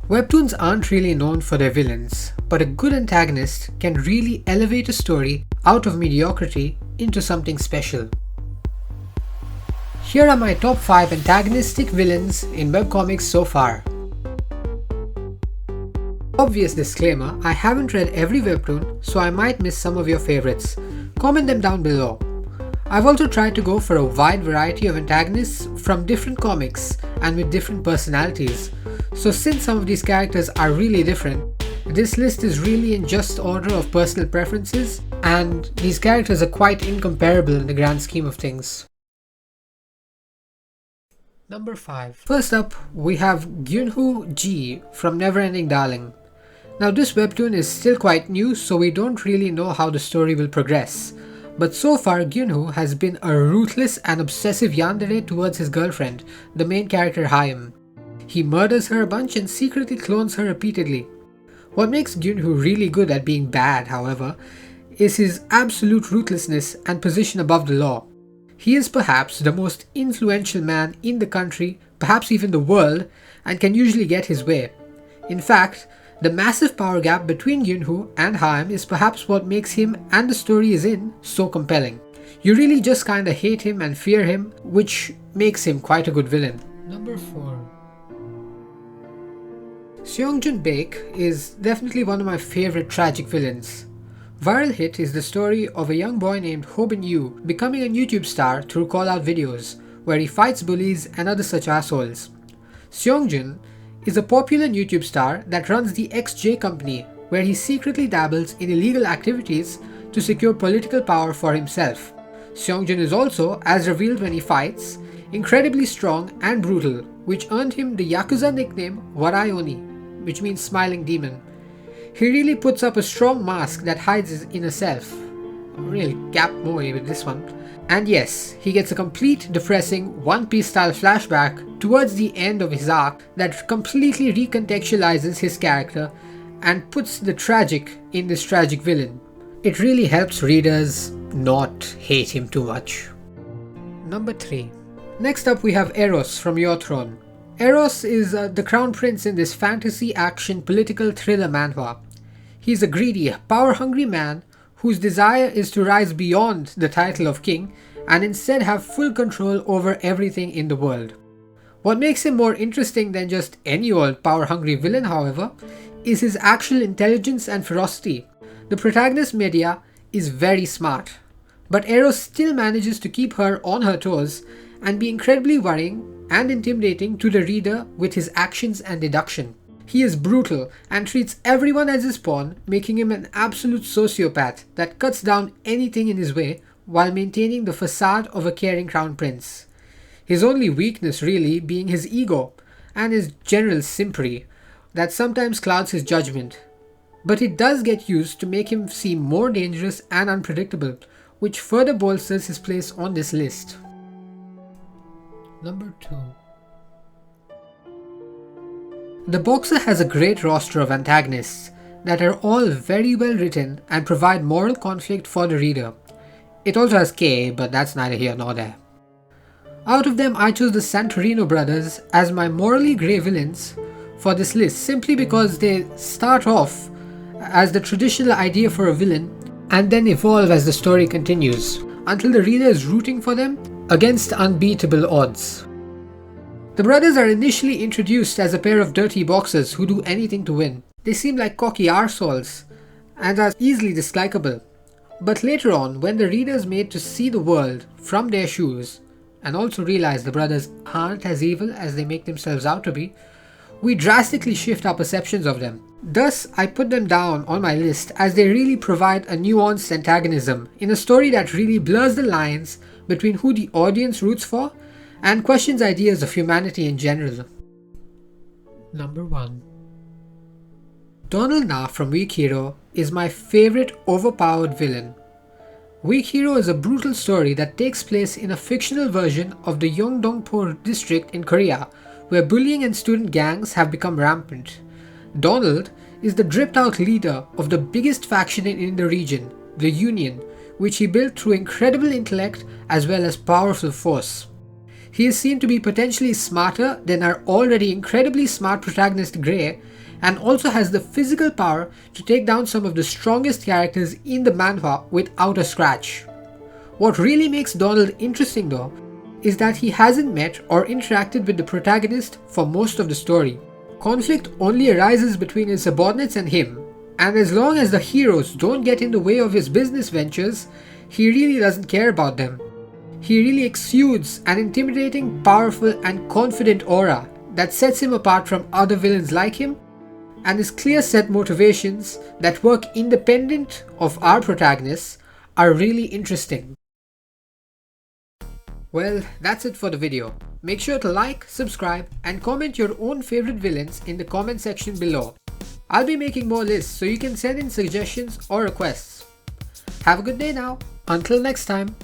Webtoons aren't really known for their villains, but a good antagonist can really elevate a story out of mediocrity into something special. Here are my top 5 antagonistic villains in webcomics so far. Obvious disclaimer, I haven't read every webtoon, so I might miss some of your favorites. Comment them down below. I've also tried to go for a wide variety of antagonists from different comics and with different personalities. So since some of these characters are really different, this list is really in just order of personal preferences, and these characters are quite incomparable in the grand scheme of things. Number 5. First up, we have Gyunho Ji from Neverending Darling. Now this webtoon is still quite new, so we don't really know how the story will progress. But so far, Gyunho has been a ruthless and obsessive yandere towards his girlfriend, the main character Haim. He murders her a bunch and secretly clones her repeatedly. What makes Gyunho really good at being bad, however, is his absolute ruthlessness and position above the law. He is perhaps the most influential man in the country, perhaps even the world, and can usually get his way. In fact, the massive power gap between Gyunho and Haim is perhaps what makes him and the story is in so compelling. You really just kinda hate him and fear him, which makes him quite a good villain. Number 4. Seongjun Baek is definitely one of my favorite tragic villains. Viral Hit is the story of a young boy named Hobin Yu becoming a YouTube star through call-out videos, where he fights bullies and other such assholes. Seongjun is a popular YouTube star that runs the XJ company, where he secretly dabbles in illegal activities to secure political power for himself. Seongjun is also, as revealed when he fights, incredibly strong and brutal, which earned him the Yakuza nickname Waraioni, which means smiling demon. He really puts up a strong mask that hides his inner self. A real gap moe with this one. And yes, he gets a complete depressing One Piece style flashback towards the end of his arc that completely recontextualizes his character and puts the tragic in this tragic villain. It really helps readers not hate him too much. Number 3. Next up we have Eros from Your Throne. Eros is the crown prince in this fantasy action political thriller manhwa. He's a greedy, power-hungry man whose desire is to rise beyond the title of king and instead have full control over everything in the world. What makes him more interesting than just any old power-hungry villain, however, is his actual intelligence and ferocity. The protagonist Medea is very smart, but Eros still manages to keep her on her toes and be incredibly worrying and intimidating to the reader with his actions and deduction. He is brutal and treats everyone as his pawn, making him an absolute sociopath that cuts down anything in his way while maintaining the facade of a caring crown prince. His only weakness really being his ego and his general simpery that sometimes clouds his judgment. But it does get used to make him seem more dangerous and unpredictable, which further bolsters his place on this list. Number 2. The Boxer has a great roster of antagonists that are all very well written and provide moral conflict for the reader. It also has K, but that's neither here nor there. Out of them, I chose the Santorino brothers as my morally grey villains for this list simply because they start off as the traditional idea for a villain and then evolve as the story continues until the reader is rooting for them against unbeatable odds. The brothers are initially introduced as a pair of dirty boxers who do anything to win. They seem like cocky arseholes and are easily dislikable. But later on, when the reader is made to see the world from their shoes and also realize the brothers aren't as evil as they make themselves out to be, we drastically shift our perceptions of them. Thus, I put them down on my list as they really provide a nuanced antagonism in a story that really blurs the lines between who the audience roots for and questions ideas of humanity in general. Number 1. Donald Na from Weak Hero is my favorite overpowered villain. Weak Hero is a brutal story that takes place in a fictional version of the Yeongdongpo district in Korea, where bullying and student gangs have become rampant. Donald is the dripped out leader of the biggest faction in the region, the Union, which he built through incredible intellect as well as powerful force. He is seen to be potentially smarter than our already incredibly smart protagonist Grey, and also has the physical power to take down some of the strongest characters in the manhwa without a scratch. What really makes Donald interesting though, is that he hasn't met or interacted with the protagonist for most of the story. Conflict only arises between his subordinates and him, and as long as the heroes don't get in the way of his business ventures, he really doesn't care about them. He really exudes an intimidating, powerful and confident aura that sets him apart from other villains like him, and his clear set motivations that work independent of our protagonists are really interesting. Well, that's it for the video. Make sure to like, subscribe and comment your own favorite villains in the comment section below. I'll be making more lists so you can send in suggestions or requests. Have a good day now. Until next time.